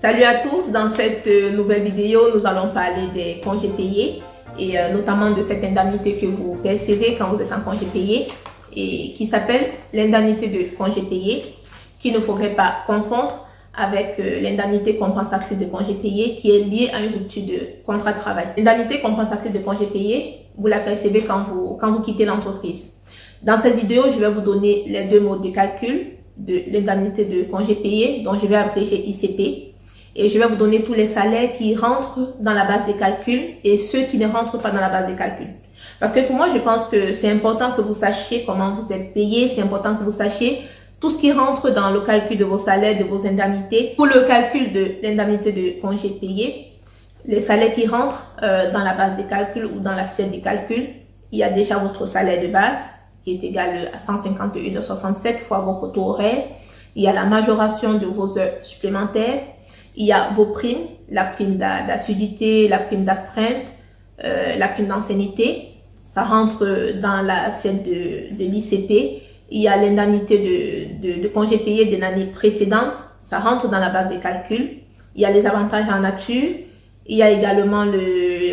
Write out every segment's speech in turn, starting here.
Salut à tous, dans cette nouvelle vidéo, nous allons parler des congés payés et notamment de cette indemnité que vous percevez quand vous êtes en congé payé et qui s'appelle l'indemnité de congé payé, qu'il ne faudrait pas confondre avec l'indemnité compensatrice de congé payé qui est liée à une rupture de contrat de travail. L'indemnité compensatrice de congé payé, vous la percevez quand vous quittez l'entreprise. Dans cette vidéo, je vais vous donner les deux modes de calcul de l'indemnité de congé payé, dont je vais abréger ICP. Et je vais vous donner tous les salaires qui rentrent dans la base des calculs et ceux qui ne rentrent pas dans la base des calculs. Parce que pour moi, je pense que c'est important que vous sachiez comment vous êtes payé, c'est important que vous sachiez tout ce qui rentre dans le calcul de vos salaires, de vos indemnités. Pour le calcul de l'indemnité de congé payé, les salaires qui rentrent dans la base des calculs ou dans l'assiette des calculs, il y a déjà votre salaire de base qui est égal à 151,67 fois votre taux horaire. Il y a la majoration de vos heures supplémentaires. Il y a vos primes, la prime d'assiduité, la prime d'astreinte, la prime d'ancienneté. Ça rentre dans l'assiette de l'ICP. Il y a l'indemnité de congé payé de l'année précédente. Ça rentre dans la base des calculs. Il y a les avantages en nature. Il y a également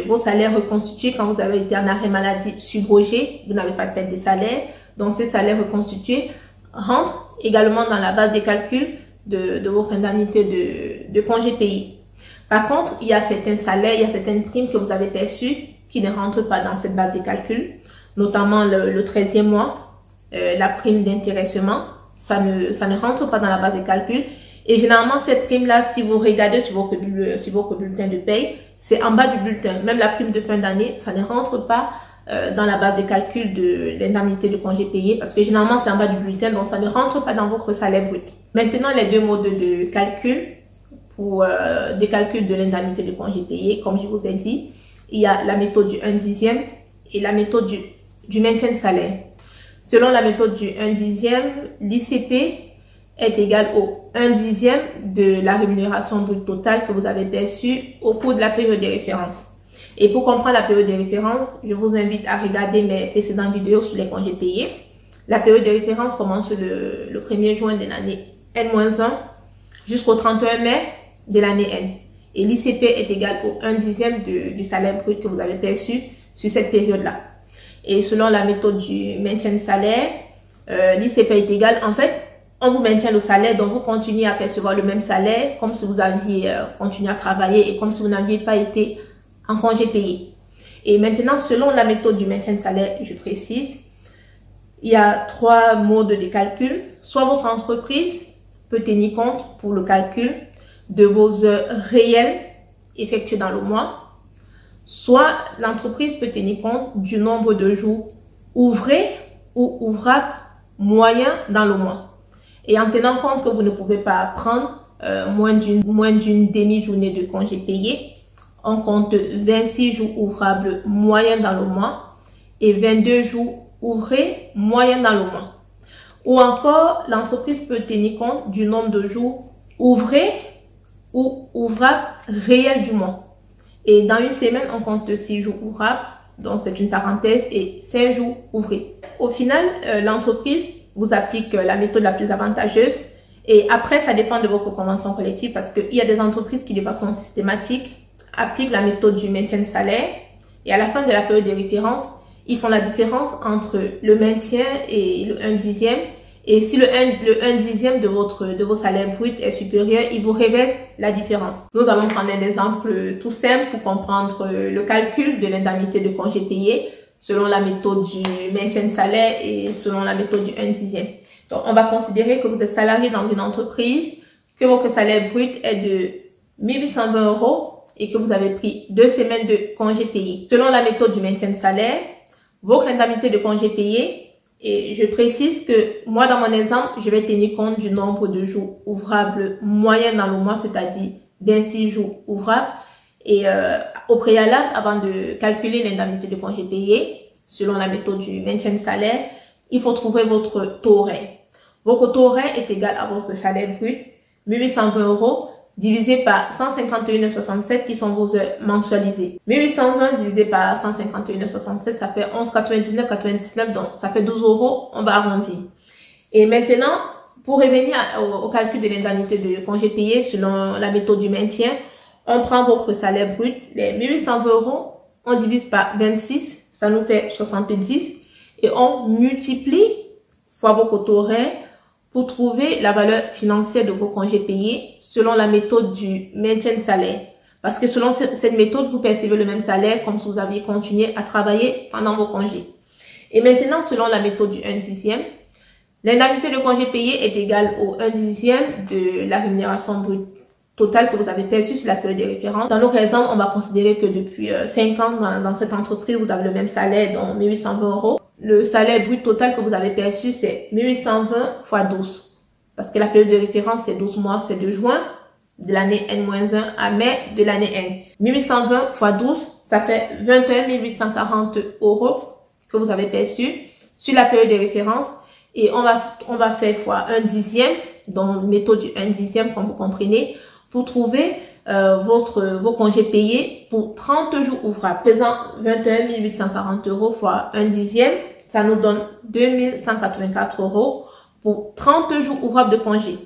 vos salaires reconstitués quand vous avez été en arrêt maladie subrogé. Vous n'avez pas de perte de salaire. Donc, ces salaires reconstitués rentrent également dans la base des calculs de votre indemnité de congé payé. Par contre, il y a certains salaires, il y a certaines primes que vous avez perçues qui ne rentrent pas dans cette base des calculs, notamment le 13e mois, la prime d'intéressement, ça ne rentre pas dans la base des calculs. Et généralement, cette prime-là, si vous regardez sur votre bulletin de paye, c'est en bas du bulletin. Même la prime de fin d'année, ça ne rentre pas dans la base de calcul de l'indemnité de congé payé parce que généralement, c'est en bas du bulletin, donc ça ne rentre pas dans votre salaire brut. Maintenant, les deux modes de calcul pour des calculs de l'indemnité de congé payé, comme je vous ai dit, il y a la méthode du 1/10 et la méthode du maintien de salaire. Selon la méthode du 1/10, l'ICP est égal au 1/10 de la rémunération brute totale que vous avez perçue au cours de la période de référence. Et pour comprendre la période de référence, je vous invite à regarder mes précédentes vidéos sur les congés payés. La période de référence commence le 1er juin de l'année N-1 jusqu'au 31 mai de l'année N. Et l'ICP est égal au 1/10 du salaire brut que vous avez perçu sur cette période-là. Et selon la méthode du maintien de salaire, l'ICP est égal, en fait, on vous maintient le salaire, donc vous continuez à percevoir le même salaire comme si vous aviez continué à travailler et comme si vous n'aviez pas été en congé payé. Et maintenant, selon la méthode du maintien de salaire, je précise, il y a trois modes de calcul. Soit votre entreprise peut tenir compte pour le calcul de vos heures réelles effectuées dans le mois, soit l'entreprise peut tenir compte du nombre de jours ouvrés ou ouvrables moyens dans le mois. Et en tenant compte que vous ne pouvez pas prendre moins d'une demi-journée de congé payé, on compte 26 jours ouvrables moyens dans le mois et 22 jours ouvrés moyens dans le mois. Ou encore, l'entreprise peut tenir compte du nombre de jours ouvrés ou ouvrables réels du mois. Et dans une semaine, on compte 6 jours ouvrables, donc c'est une parenthèse, et 5 jours ouvrés. Au final, l'entreprise vous applique la méthode la plus avantageuse. Et après, ça dépend de votre convention collective parce qu'il y a des entreprises qui, de façon systématique, appliquent la méthode du maintien de salaire. Et à la fin de la période de référence, ils font la différence entre le maintien et le 1/10. Et si le 1/10 de vos salaires bruts est supérieur, ils vous réversent la différence. Nous allons prendre un exemple tout simple pour comprendre le calcul de l'indemnité de congé payé selon la méthode du maintien de salaire et selon la méthode du 1/10. Donc, on va considérer que vous êtes salarié dans une entreprise, que votre salaire brut est de 1820 € et que vous avez pris 2 semaines de congé payé. Selon la méthode du maintien de salaire, votre indemnité de congé payé, et je précise que moi, dans mon exemple, je vais tenir compte du nombre de jours ouvrables moyens dans le mois, c'est-à-dire 26 jours ouvrables. Et au préalable, avant de calculer l'indemnité de congé payé, selon la méthode du maintien de salaire, il faut trouver votre taux horaire. Votre taux horaire est égal à votre salaire brut, 1820 € divisé par 151,67 qui sont vos heures mensualisées. 1820 divisé par 151,67, ça fait 11,99,99, donc ça fait 12 €, on va arrondir. Et maintenant, Pour revenir au calcul de l'indemnité de congé payé selon la méthode du maintien, on prend votre salaire brut, les 1820 €, on divise par 26, ça nous fait 70 et on multiplie fois vos quotas horaires pour trouver la valeur financière de vos congés payés selon la méthode du maintien de salaire. Parce que selon cette méthode, vous percevez le même salaire comme si vous aviez continué à travailler pendant vos congés. Et maintenant, selon la méthode du 1/10, l'indemnité de congé payé est égale au 1/10 de la rémunération brute totale que vous avez perçue sur la période de référence. Dans notre exemple, on va considérer que depuis 5 ans dans cette entreprise, vous avez le même salaire, donc 1820 €. Le salaire brut total que vous avez perçu, c'est 1820 fois 12. Parce que la période de référence, c'est 12 mois, c'est de juin de l'année N-1 à mai de l'année N. 1820 fois 12, ça fait 21 840 € que vous avez perçu sur la période de référence. Et on va faire fois 1/10, donc méthode du 1/10, comme vous comprenez, pour trouver vos congés payés pour 30 jours ouvrables. Pesant 21 840 € fois 1/10, ça nous donne 2184 € pour 30 jours ouvrables de congés.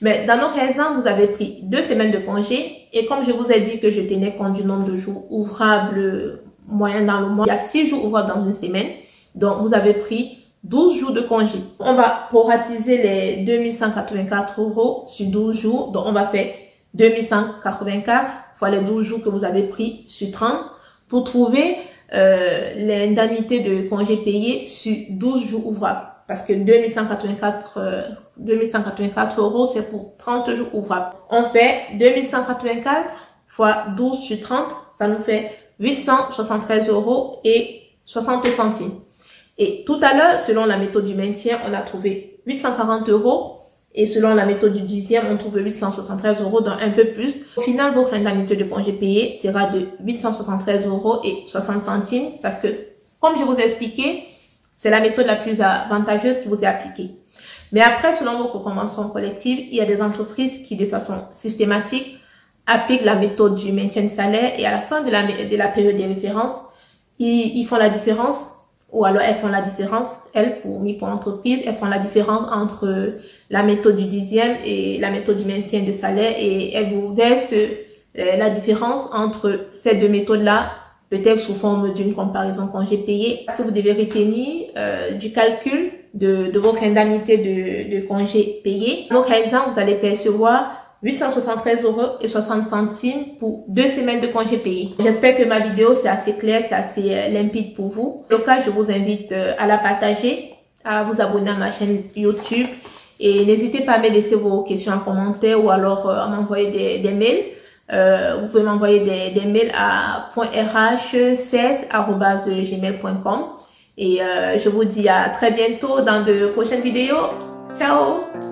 Mais dans notre exemple, vous avez pris 2 semaines de congés et comme je vous ai dit que je tenais compte du nombre de jours ouvrables moyen dans le mois, il y a 6 jours ouvrables dans une semaine. Donc, vous avez pris 12 jours de congé. On va proratiser les 2184 € sur 12 jours. Donc, on va faire 2184 fois les 12 jours que vous avez pris sur 30 pour trouver l'indemnité de congé payé sur 12 jours ouvrables. Parce que 2184 € c'est pour 30 jours ouvrables. On fait 2184 fois 12 sur 30, ça nous fait 873 € et 60 centimes. Et tout à l'heure, selon la méthode du maintien, on a trouvé 840 € et selon la méthode du 10e, on trouve 873 €, donc un peu plus. Au final, votre indemnité de congé payé sera de 873 € et 60 centimes parce que, comme je vous ai expliqué, c'est la méthode la plus avantageuse qui vous est appliquée. Mais après, selon vos conventions collectives, il y a des entreprises qui, de façon systématique, appliquent la méthode du maintien de salaire et à la fin de la période de référence, ils font la différence. Ou alors, elles font la différence, elles, pour l'entreprise, elles font la différence entre la méthode du 10e et la méthode du maintien de salaire et elles vous versent la différence entre ces deux méthodes-là, peut-être sous forme d'une comparaison congé payé. Ce que vous devez retenir du calcul de votre indemnité de congé payé. Dans notre exemple, vous allez percevoir 873 € et 60 centimes pour 2 semaines de congé payé. J'espère que ma vidéo c'est assez clair, c'est assez limpide pour vous. En tout cas, je vous invite à la partager, à vous abonner à ma chaîne YouTube et n'hésitez pas à me laisser vos questions en commentaire ou alors à m'envoyer des mails. Vous pouvez m'envoyer des mails à .rh16@gmail.com et je vous dis à très bientôt dans de prochaines vidéos. Ciao!